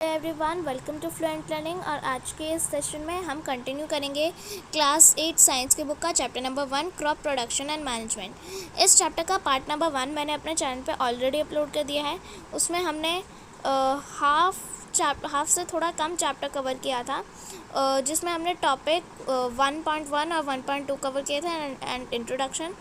Everyone, welcome to fluent learning. और आज के इस सेशन में हम कंटिन्यू करेंगे क्लास 8 साइंस के बुक का chapter number 1 crop production and management. इस चैप्टर का पार्ट नंबर 1 मैंने अपने चैनल पे ऑलरेडी अपलोड कर दिया है। उसमें हमने हाफ से थोड़ा कम चैप्टर कवर किया था, जिसमें हमने टॉपिक 1.1 और 1.2 कवर किए थे एंड इंट्रोडक्शन।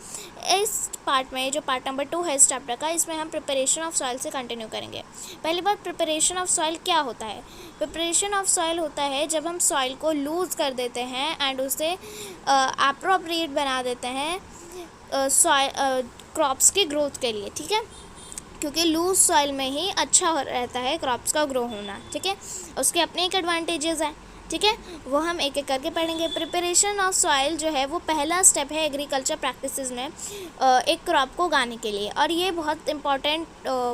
इस पार्ट में जो पार्ट नंबर 2 है इस चैप्टर का, इसमें हम प्रिपरेशन ऑफ सॉइल से कंटिन्यू करेंगे। पहली बात, प्रिपरेशन ऑफ सॉइल क्या होता है? प्रिपरेशन ऑफ सॉइल होता है जब हम सॉइल को लूज़ कर देते हैं एंड उसे अप्रोप्रिएट बना देते हैं सॉइल क्रॉप्स की ग्रोथ के लिए, ठीक है। क्योंकि लूज सॉइल में ही अच्छा रहता है क्रॉप्स का ग्रो होना, ठीक है। उसके अपने एक एडवांटेजेस हैं, ठीक है। वो हम एक एक करके पढ़ेंगे। प्रिपरेशन ऑफ सॉइल जो है वो पहला स्टेप है एग्रीकल्चर प्रैक्टिसेस में एक क्रॉप को उगाने के लिए, और ये बहुत इम्पॉर्टेंट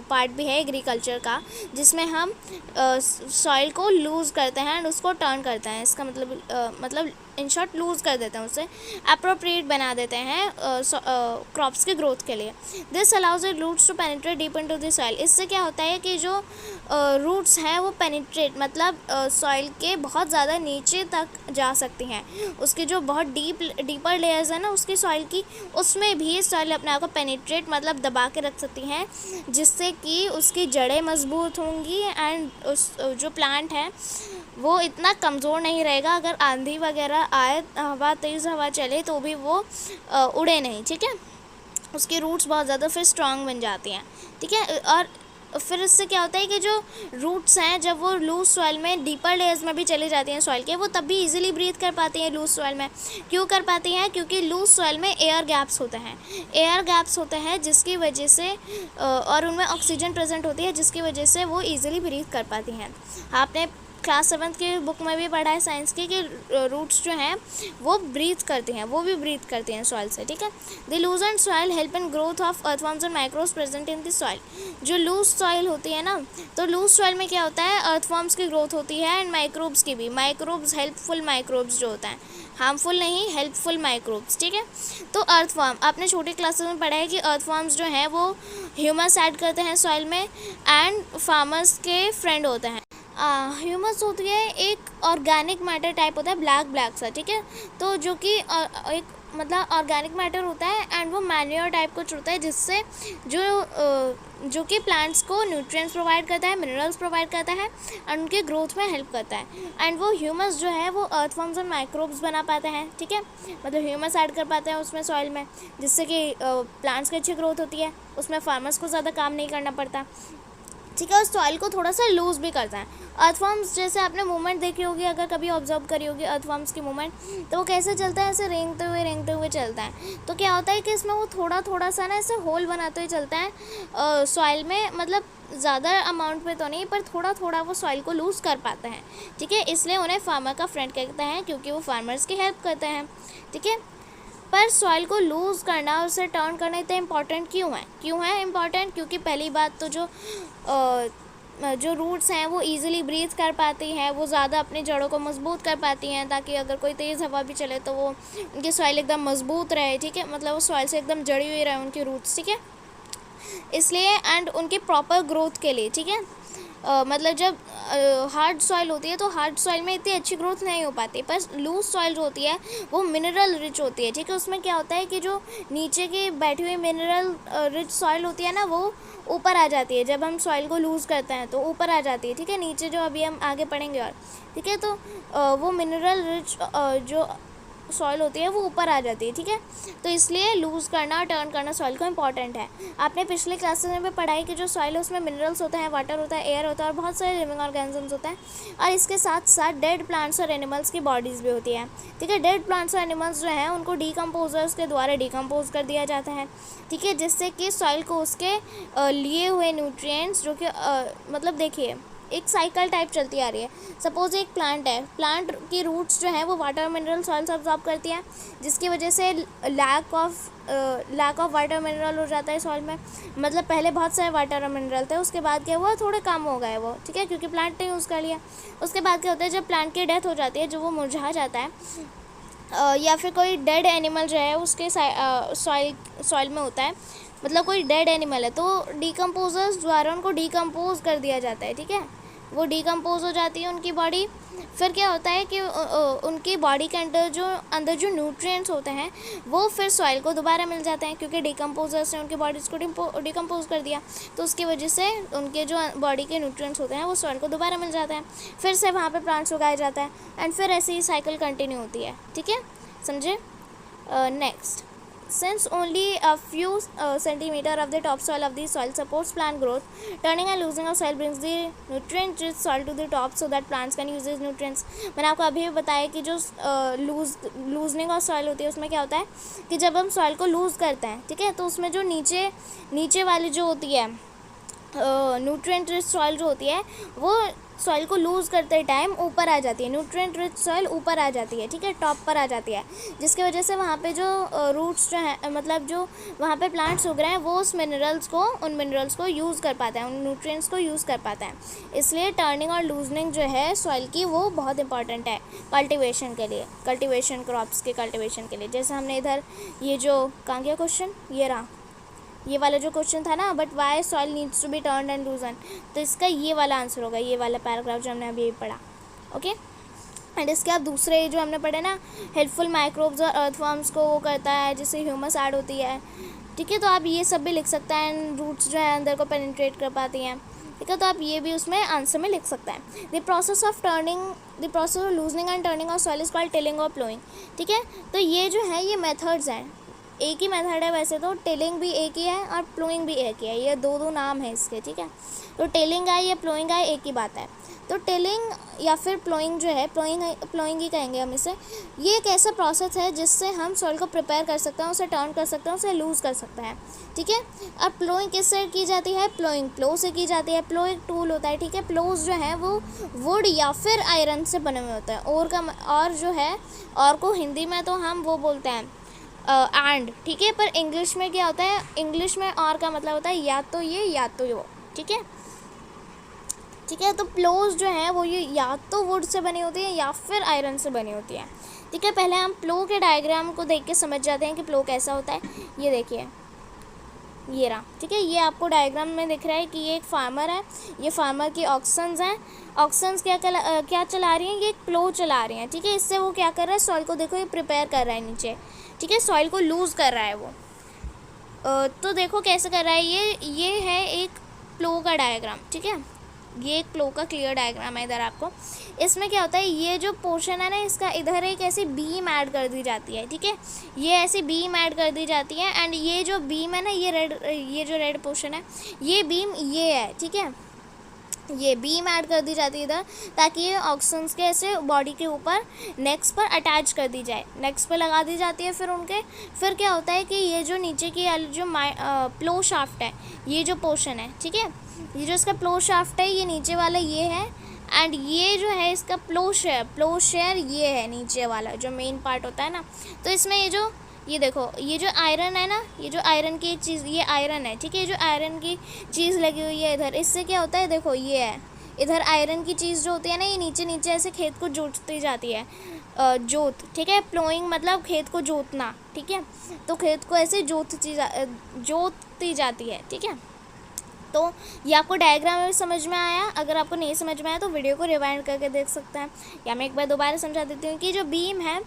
पार्ट भी है एग्रीकल्चर का, जिसमें हम सॉइल को लूज़ करते हैं एंड उसको टर्न करते हैं। इसका मतलब इन शॉर्ट लूज़ कर देते हैं, उसे अप्रोप्रिएट बना देते हैं क्रॉप्स के ग्रोथ के लिए। This allows the roots to penetrate deep into the soil. इससे क्या होता है कि जो रूट्स हैं वो पेनिट्रेट मतलब सॉइल के बहुत ज़्यादा नीचे तक जा सकती हैं। उसकी जो बहुत डीपर लेयर्स है ना उसकी सॉइल की, उसमें भी सॉइल अपने आप को पेनिट्रेट मतलब दबा के रख सकती हैं, जिससे कि उसकी जड़ें मजबूत होंगी एंड उस जो प्लांट है वो इतना कमज़ोर नहीं रहेगा। अगर आंधी वगैरह आए, तेज़ हवा चले तो भी वो उड़े नहीं, ठीक है। उसकी रूट्स बहुत ज़्यादा फिर स्ट्रांग बन जाती हैं, ठीक है। और फिर इससे क्या होता है कि जो रूट्स हैं जब वो लूज सॉइल में डीपर लेयर्स में भी चली जाती हैं सॉइल के, वो तब भी इजीली ब्रीथ कर पाती हैं लूज सॉइल में। क्यों कर पाती हैं? क्योंकि लूज सॉइल में एयर गैप्स होते हैं जिसकी वजह से और उनमें ऑक्सीजन प्रेजेंट होती है, जिसकी वजह से वो ईजिली ब्रीथ कर पाती हैं। आपने क्लास 7 की बुक में भी पढ़ा है साइंस की कि रूट्स जो हैं वो ब्रीथ करती हैं सॉइल से, ठीक है। The loosened soil help in growth of earthworms and microbes present in the soil. जो लूज सॉइल होती है ना, तो लूज सॉइल में क्या होता है, अर्थवर्म्स की ग्रोथ होती है एंड माइक्रोब्स की भी। माइक्रोब्स हेल्पफुल माइक्रोब्स जो होता है, हार्मफुल नहीं, हेल्पफुल माइक्रोब्स, ठीक है। तो अर्थवर्म आपने छोटी क्लासेस में पढ़ा है कि अर्थवर्म्स जो हैं वो ह्यूमस ऐड करते हैं सॉइल में एंड फार्मर्स के फ्रेंड होते हैं। ह्यूमस होती है एक ऑर्गेनिक मैटर टाइप होता है, ब्लैक सा, ठीक है। तो जो कि एक मतलब ऑर्गेनिक मैटर होता है एंड वो मैन्योर टाइप कुछ होता है, जिससे जो कि प्लांट्स को न्यूट्रिएंट्स प्रोवाइड करता है, मिनरल्स प्रोवाइड करता है एंड उनके ग्रोथ में हेल्प करता है। एंड वो ह्यूमस जो है वो अर्थवर्म्स और माइक्रोब्स बना पाते हैं, ठीक है। मतलब ह्यूमस ऐड कर पाते हैं उसमें सॉइल में, जिससे कि प्लांट्स की अच्छी ग्रोथ होती है, उसमें फार्मर्स को ज़्यादा काम नहीं करना पड़ता, ठीक है। और सॉइल को थोड़ा सा लूज़ भी करता है। अर्थवर्म्स जैसे आपने मूवमेंट देखी होगी, अगर कभी ऑब्जर्व करी होगी अर्थवर्म्स की मूवमेंट, तो वो कैसे चलता है, ऐसे रेंगते हुए चलता है। तो क्या होता है कि इसमें वो थोड़ा सा ना ऐसे होल बनाते हुए चलता है सॉइल में, मतलब ज़्यादा अमाउंट पे तो नहीं, पर थोड़ा वो सॉइल को लूज़ कर पाते हैं, ठीक है। इसलिए उन्हें फार्मर का फ्रेंड कहते हैं, क्योंकि वो फार्मर्स की हेल्प करते हैं, ठीक है। पर सॉइल को लूज़ करना और उसे टर्न करना इतना इम्पॉर्टेंट क्यों है इम्पॉर्टेंट? क्योंकि पहली बात तो जो रूट्स हैं वो इजीली ब्रीथ कर पाती हैं, वो ज़्यादा अपनी जड़ों को मजबूत कर पाती हैं, ताकि अगर कोई तेज़ हवा भी चले तो वो उनकी सॉइल एकदम मजबूत रहे, ठीक है। मतलब वो सॉइल से एकदम जड़ी हुई रहे उनकी रूट्स, ठीक है। इसलिए एंड उनकी प्रॉपर ग्रोथ के लिए, ठीक है। मतलब जब हार्ड सॉइल होती है तो हार्ड सॉइल में इतनी अच्छी ग्रोथ नहीं हो पाती, पर लूज सॉइल जो होती है वो मिनरल रिच होती है, ठीक है। उसमें क्या होता है कि जो नीचे की बैठी हुई मिनरल रिच सॉइल होती है ना, वो ऊपर आ जाती है। जब हम सॉइल को लूज़ करते हैं तो ऊपर आ जाती है, ठीक है। नीचे जो अभी हम आगे पढ़ेंगे और, ठीक है। तो वो मिनरल रिच जो सॉइल होती है वो ऊपर आ जाती है, ठीक है। तो इसलिए लूज़ करना और टर्न करना सॉइल को इम्पॉर्टेंट है। आपने पिछले क्लासेस में भी पढ़ाई कि जो सॉइल है उसमें मिनरल्स होता है, वाटर होता है, एयर होता है और बहुत सारे लिविंग ऑर्गेनिजम्स होते हैं, और इसके साथ साथ डेड प्लांट्स और एनिमल्स की बॉडीज़ भी होती है, ठीक है। डेड प्लांट्स और एनिमल्स जो हैं उनको डीकम्पोजर्स के द्वारा डीकम्पोज कर दिया जाता है, ठीक है, जिससे कि सॉइल को उसके लिए हुए न्यूट्रिएंट्स जो कि मतलब देखिए एक साइकिल टाइप चलती आ रही है। सपोज एक प्लांट है, प्लांट की रूट्स जो हैं वो वाटर मिनरल सॉइल से अब्जॉर्ब करती हैं, जिसकी वजह से लैक ऑफ वाटर मिनरल हो जाता है सॉइल में। मतलब पहले बहुत सारे वाटर और मिनरल थे, उसके बाद क्या हुआ, थोड़े कम हो गए वो, ठीक है, क्योंकि प्लांट ने यूज़ कर लिया। उसके बाद क्या होता है, जब प्लांट की डेथ हो जाती है, जो वो मुरझा जाता है, या फिर कोई डेड एनिमल जो है उसके सॉइल में होता है, मतलब कोई डेड एनिमल है, तो डीकम्पोजर्स द्वारा उनको डीकम्पोज कर दिया जाता है, ठीक है। वो डिकम्पोज हो जाती है उनकी बॉडी। फिर क्या होता है कि उनकी बॉडी के अंदर जो न्यूट्रिएंट्स होते हैं वो फिर सॉइल को दोबारा मिल जाते हैं, क्योंकि डिकम्पोजर्स ने उनकी बॉडीज़ को डिकम्पोज कर दिया, तो उसकी वजह से उनके जो बॉडी के न्यूट्रिएंट्स होते हैं वो सॉइल को दोबारा मिल जाते हैं, फिर से वहाँ पे प्लांट्स उगाया जाता है, एंड फिर ऐसे ही साइकिल कंटिन्यू होती है। ठीक है, समझे? Next, since only a few centimeter of the topsoil of the soil supports plant growth, turning and loosening of soil brings the nutrient rich soil to the top so that plants can use these nutrients। मैंने आपको अभी भी बताया कि जो loosening of soil होती है उसमें क्या होता है कि जब हम सॉइल को लूज़ करते हैं, ठीक है, तो उसमें जो नीचे वाली जो होती है न्यूट्रिएंट रिच सॉइल जो होती है वो सॉइल को लूज़ करते टाइम ऊपर आ जाती है, न्यूट्रिएंट रिच सॉइल ऊपर आ जाती है, ठीक है, टॉप पर आ जाती है, जिसकी वजह से वहाँ पे जो रूट्स जो हैं, मतलब जो वहाँ पे प्लांट्स उग रहे हैं वो उन मिनरल्स को यूज़ कर पाते हैं, उन न्यूट्रिएंट्स को यूज़ कर पाते हैं। इसलिए टर्निंग और लूजनिंग जो है सॉइल की वो बहुत इंपॉर्टेंट है कल्टिवेशन के लिए, कल्टिवेशन क्रॉप्स के कल्टिवेशन के लिए। जैसे हमने इधर ये जो कहाँ गया क्वेश्चन, ये रहा, ये वाला जो क्वेश्चन था ना, but why soil needs to be turned and loosened, तो इसका ये वाला आंसर होगा, ये वाला पैराग्राफ जो हमने अभी पढ़ा। ओके, एंड इसके आप दूसरे जो हमने पढ़े ना, हेल्पफुल माइक्रोब्स और अर्थवर्म्स को वो करता है जिससे ह्यूमस ऐड होती है, ठीक है, तो आप ये सब भी लिख सकते हैं, एंड रूट्स जो है अंदर को पेनिट्रेट कर पाती हैं, ठीक है, तो आप ये भी उसमें आंसर में लिख सकते हैं। The process of loosening and turning of soil is called tilling और प्लोइंग। ठीक है, तो ये जो है ये मेथड्स हैं, एक ही मेथड है वैसे तो, टिलिंग भी एक ही है और प्लोइंग भी एक ही है, ये दो नाम है इसके, ठीक है, तो टिलिंग है या प्लोइंग है एक ही बात है। तो टिलिंग या फिर प्लोइंग जो है, प्लोइंग ही कहेंगे हम इसे, ये एक ऐसा प्रोसेस है जिससे हम सॉइल को प्रिपेयर कर सकते हैं, उसे टर्न कर सकते हैं, उसे लूज़ कर सकते हैं, ठीक है। अब प्लोइंग किससे की जाती है? प्लोइंग प्लो से की जाती है। प्लो एक टूल होता है, ठीक है, प्लोज जो है वो वुड या फिर आयरन से बने हुए होते हैं, और जो है और को हिंदी में तो हम वो बोलते हैं एंड, ठीक है, पर इंग्लिश में क्या होता है, इंग्लिश में और का मतलब होता है या तो ये या तो वो, ठीक है, ठीक है। तो प्लोज जो है वो ये या तो वुड से बनी होती है या फिर आयरन से बनी होती है, ठीक है। पहले हम प्लो के डायग्राम को देख के समझ जाते हैं कि प्लो कैसा होता है। ये देखिए, ये रहा, ठीक है, ये आपको डायग्राम में दिख रहा है कि ये एक फार्मर है, ये फार्मर की ऑक्सन्स हैं, ऑक्सन्स क्या चला रही हैं, ये एक प्लो चला रही हैं, ठीक है। इससे वो क्या कर रहा है, सॉइल को देखो ये प्रिपेयर कर रहा है नीचे, ठीक है, सॉइल को लूज़ कर रहा है वो। तो देखो कैसे कर रहा है, ये है एक प्लो का डायग्राम, ठीक है, ये एक प्लो का क्लियर डायग्राम है इधर आपको। इसमें क्या होता है, ये जो पोर्शन है ना इसका, इधर एक ऐसी बीम ऐड कर दी जाती है, ठीक है, ये ऐसी बीम ऐड कर दी जाती है, एंड ये जो बीम है ना, ये जो रेड पोर्शन है, ये बीम ये है, ठीक है, ये बीम ऐड कर दी जाती है इधर, ताकि ये ऑक्सन्स के ऐसे बॉडी के ऊपर नेक्स पर अटैच कर दी जाए, नेक्स पर लगा दी जाती है। फिर क्या होता है कि ये जो नीचे की जो प्लो शाफ्ट है, ये जो पोर्शन है, ठीक है, ये जो इसका प्लो शाफ्ट है, ये नीचे वाला ये है, एंड ये जो है इसका प्लो शेयर ये है नीचे वाला जो मेन पार्ट होता है ना। तो इसमें ये देखो, ये जो आयरन है ना, ये जो आयरन की चीज़, ये आयरन है, ठीक है, ये जो आयरन की चीज़ लगी हुई है इधर, इससे क्या होता है, देखो ये है इधर आयरन की चीज़ जो होती है ना, ये नीचे ऐसे खेत को जोतती जाती है, ठीक है, प्लोइंग मतलब खेत को जोतना, ठीक है, तो खेत को ऐसे जोतती जाती है, ठीक है। तो ये आपको डायग्राम में समझ में आया। अगर आपको नहीं समझ में आया तो वीडियो को रिवाइंड करके देख सकते हैं, या मैं एक बार दोबारा समझा देती हूँ कि जो बीम है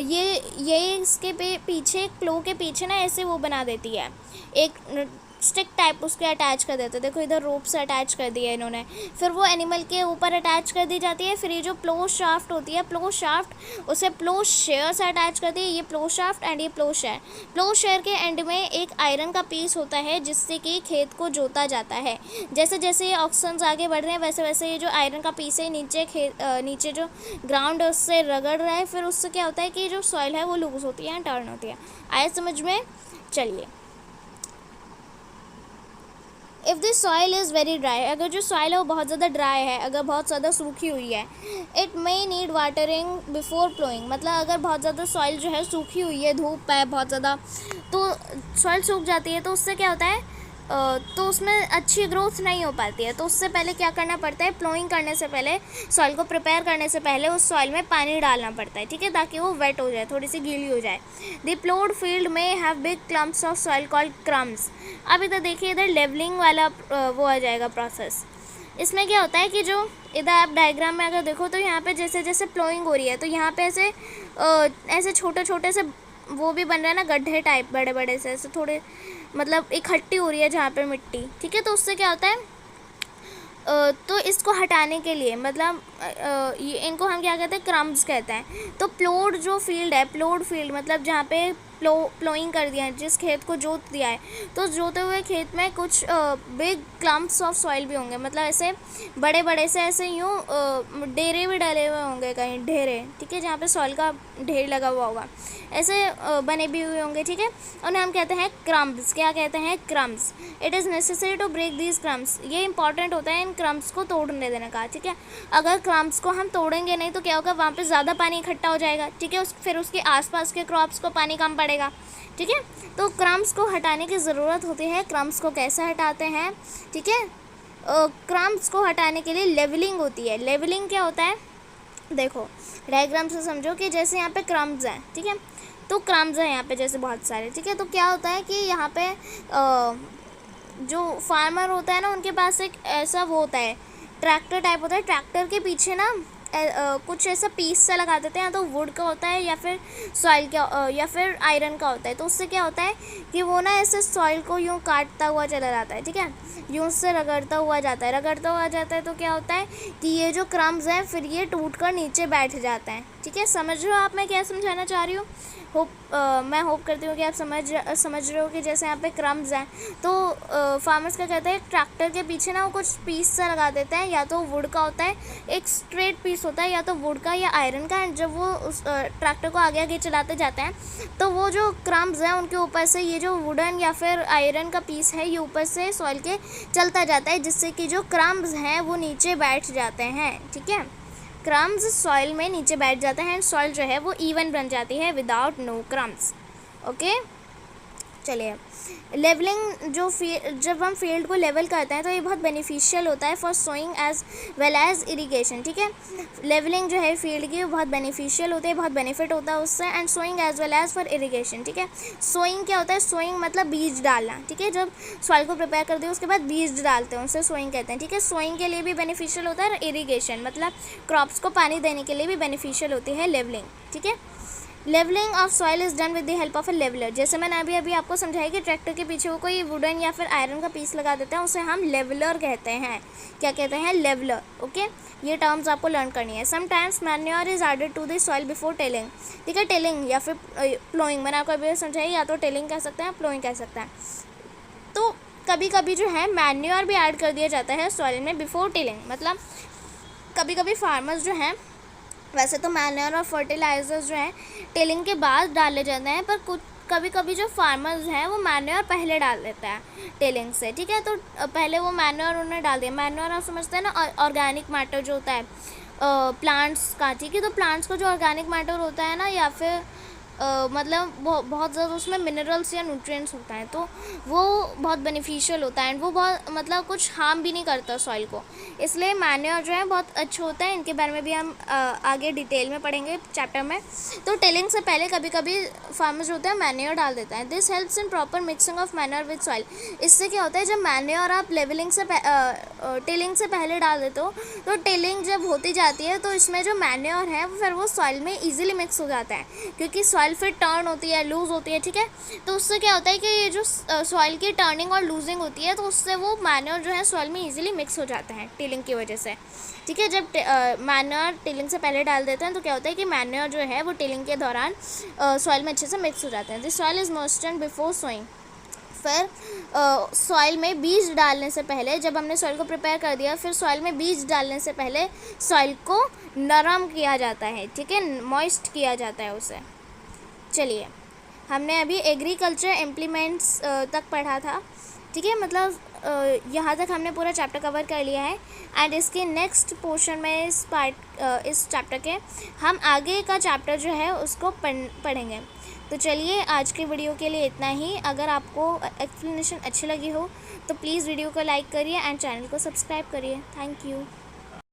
ये इसके पीछे, प्लो के पीछे ना ऐसे वो बना देती है, एक स्टिक टाइप उसके अटैच कर देते हैं, देखो इधर रोप से अटैच कर दिया इन्होंने, फिर वो एनिमल के ऊपर अटैच कर दी जाती है। फिर ये जो प्लो शाफ्ट होती है, प्लो शाफ्ट उसे प्लो शेयर से अटैच करती है, ये प्लो शाफ्ट एंड ये प्लो शेयर के एंड में एक आयरन का पीस होता है जिससे कि खेत को जोता जाता है। जैसे जैसे ये ऑक्सन्स आगे बढ़ रहे हैं वैसे वैसे ये जो आयरन का पीस है नीचे जो ग्राउंड है उससे रगड़ रहा है, फिर उससे क्या होता है कि जो सॉइल है वो लूज होती है, टर्न होती है। आया समझ में? चलिए, if this soil is very dry, अगर जो सॉइल है वो बहुत ज़्यादा ड्राई है, अगर बहुत ज़्यादा सूखी हुई है, it may need watering before ploughing, मतलब अगर बहुत ज़्यादा सॉइल जो है सूखी हुई है, धूप है बहुत ज़्यादा, तो सॉइल सूख जाती है, तो उससे क्या होता है, तो उसमें अच्छी ग्रोथ नहीं हो पाती है। तो उससे पहले क्या करना पड़ता है, प्लोइंग करने से पहले, सॉइल को प्रिपेयर करने से पहले उस सॉइल में पानी डालना पड़ता है, ठीक है, ताकि वो वेट हो जाए, थोड़ी सी गीली हो जाए। द प्लोड फील्ड में have big clumps of soil called crumbs. अब इधर देखिए, इधर लेवलिंग वाला वो आ जाएगा प्रोसेस। इसमें क्या होता है कि जो इधर आप डायग्राम में अगर देखो तो यहाँ पे जैसे जैसे प्लोइंग हो रही है तो यहाँ पे ऐसे छोटे छोटे से वो भी बन रहा है ना, गड्ढे टाइप बड़े बड़े से ऐसे थोड़े, मतलब इकट्ठी हो रही है जहाँ पे मिट्टी, ठीक है। तो उससे क्या होता है, तो इसको हटाने के लिए मतलब इनको हम क्या कहते हैं, क्रम्स कहते हैं। तो प्लोड जो फील्ड है, प्लोड फील्ड मतलब जहाँ पे प्लोइंग कर दिया है, जिस खेत को जोत दिया है, तो जोते हुए खेत में कुछ बिग क्लम्प्स ऑफ सॉइल भी होंगे, मतलब ऐसे बड़े बड़े से ऐसे यूँ डेरे भी डले हुए होंगे कहीं, ढेरे, ठीक है, जहाँ पे सॉइल का ढेर लगा हुआ होगा, ऐसे बने भी हुए होंगे, ठीक है। उन्हें हम कहते हैं क्रम्स। क्या कहते हैं, crumbs. It is necessary to break these crumbs. ये इंपॉर्टेंट होता है इन क्रम्स को तोड़ने देने का, ठीक है। अगर क्रम्स को हम तोड़ेंगे नहीं तो क्या होगा, वहाँ पे ज़्यादा पानी इकट्ठा हो जाएगा, ठीक है, फिर उसके आसपास के क्रॉप्स को पानी कम पड़ेगा, ठीक है। तो क्रम्स को हटाने की ज़रूरत होती है। क्रम्स को कैसे हटाते हैं, ठीक है। क्रम्स को हटाने के लिए लेवलिंग होती है। लेवलिंग क्या होता है, देखो डायग्राम से समझो कि जैसे यहाँ पे क्रम्स हैं, ठीक है, तो क्रम्स हैं यहाँ पे जैसे बहुत सारे, ठीक है। तो क्या होता है कि यहाँ पे जो फार्मर होता है ना, उनके पास एक ऐसा वो होता है, ट्रैक्टर टाइप होता है। ट्रैक्टर के पीछे ना कुछ ऐसा पीस सा लगा देते हैं, या तो वुड का होता है या फिर सॉइल का या फिर आयरन का होता है। तो उससे क्या होता है कि वो ना ऐसे सॉइल को यूँ काटता हुआ चला जाता है, ठीक है, यूँ से रगड़ता हुआ जाता है, तो क्या होता है कि ये जो क्रम्स हैं फिर ये टूट कर नीचे बैठ जाते हैं, ठीक है। समझ रहे हो आप मैं क्या समझाना चाह रही हूँ। मैं होप करती हूँ कि आप समझ रहे हो कि जैसे यहाँ पे क्रम्स हैं, तो फार्मर्स क्या कहते हैं, ट्रैक्टर के पीछे ना वो कुछ पीस सा लगा देते हैं, या तो वुड का होता है, एक स्ट्रेट पीस होता है, या तो वुड का या आयरन का। एंड जब वो उस ट्रैक्टर को आगे आगे चलाते जाते हैं तो वो जो क्रम्स हैं उनके ऊपर से ये जो वुडन या फिर आयरन का पीस है ये ऊपर से सॉइल के चलता जाता है, जिससे कि जो क्रम्स हैं वो नीचे बैठ जाते हैं, ठीक है। क्रम्स सॉइल में नीचे बैठ जाते हैं एंड सॉइल जो है वो इवन बन जाती है विदाउट नो क्रम्स, ओके। चलिए, लेवलिंग जब हम फील्ड को लेवल करते हैं तो ये बहुत बेनिफिशियल होता है for sowing as well as irrigation, ठीक है। लेवलिंग जो है फील्ड की बहुत बेनिफिशियल होती है, बहुत बेनिफिट होता है उससे, and sowing as well as for irrigation, ठीक है। सोइंग क्या होता है, सोइंग मतलब बीज डालना, ठीक है। जब सॉइल को प्रिपेयर कर दिया उसके बाद बीज डालते हैं, उसे सोइंग कहते हैं, ठीक है। सोइंग के लिए भी बेनिफिशियल होता है, इरीगेशन मतलब क्रॉप्स को पानी देने के लिए भी बेनिफिशियल होती है लेवलिंग, ठीक है। Levelling of soil is done with the help of a leveller. जैसे मैंने अभी आपको समझाया कि ट्रैक्टर के पीछे वो कोई वुडन या फिर आयरन का पीस लगा देते हैं, उसे हम लेवलर कहते हैं। क्या कहते हैं, लेवलर, ओके। ये टर्म्स आपको लर्न करनी है। Sometimes manure is added to the soil before tilling, ठीक है। टेलिंग या फिर प्लोइंग, मैंने आपको अभी समझाया, या तो टेलिंग कह सकते हैं, प्लोइंग कह सकते हैं। तो कभी कभी जो है मैन्योर भी ऐड कर दिया जाता है सॉइल में बिफोर टेलिंग, मतलब कभी कभी फार्मर्स जो हैं, वैसे तो मैन्योर और फर्टिलाइजर्स जो हैं टेलिंग के बाद डाले जाते हैं, पर कुछ कभी कभी जो फार्मर्स हैं वो मैन्योर पहले डाल देते हैं टेलिंग से, ठीक है। तो पहले वो मैन्योर उन्होंने डाल दिया। मैन्योर आप समझते हैं ना, ऑर्गेनिक मैटर जो होता है प्लांट्स का, ठीक है। तो प्लांट्स का जो ऑर्गेनिक मैटर होता है ना, या फिर मतलब बहुत ज़्यादा उसमें मिनरल्स या न्यूट्रिएंट्स होता है, तो वो बहुत बेनिफिशियल होता है एंड वो बहुत मतलब कुछ हार्म भी नहीं करता सॉइल को, इसलिए मैन्योर जो है बहुत अच्छा होता है। इनके बारे में भी हम आगे डिटेल में पढ़ेंगे चैप्टर में। तो टेलिंग से पहले कभी कभी फार्मर्स होते हैं मैन्योर डाल देते हैं। This helps in proper mixing of manure with soil. इससे क्या होता है, जब मैन्योर आप टेलिंग से पहले डाल देते हो तो टेलिंग जब होती जाती है तो इसमें जो मैन्योर है फिर वो सॉइल में ईजिली मिक्स हो जाता है, क्योंकि सॉइल फिर टर्न होती है, लूज़ होती है, ठीक है। तो उससे क्या होता है कि ये जो सॉइल की टर्निंग और लूजिंग होती है तो उससे वो मैन्योर जो है सॉइल में इजीली मिक्स हो जाता है टिलिंग की वजह से, ठीक है। जब मैन्योर टिलिंग से पहले डाल देते हैं तो क्या होता है कि मैन्योर जो है वो टिलिंग के दौरान सॉइल में अच्छे से मिक्स हो जाते हैं। This soil is moistured before sowing. फिर सॉइल में बीज डालने से पहले, जब हमने सॉइल को प्रिपेयर कर दिया, फिर सॉइल में बीज डालने से पहले सॉइल को नरम किया जाता है, ठीक है, मॉइस्ट किया जाता है उसे। चलिए, हमने अभी एग्रीकल्चर इम्प्लीमेंट्स तक पढ़ा था, ठीक है। मतलब यहाँ तक हमने पूरा चैप्टर कवर कर लिया है एंड इसके नेक्स्ट पोर्शन में इस चैप्टर के हम आगे का चैप्टर जो है उसको पढ़ेंगे। तो चलिए, आज के वीडियो के लिए इतना ही। अगर आपको एक्सप्लेनेशन अच्छी लगी हो तो प्लीज़ वीडियो को लाइक करिए एंड चैनल को सब्सक्राइब करिए। Thank you.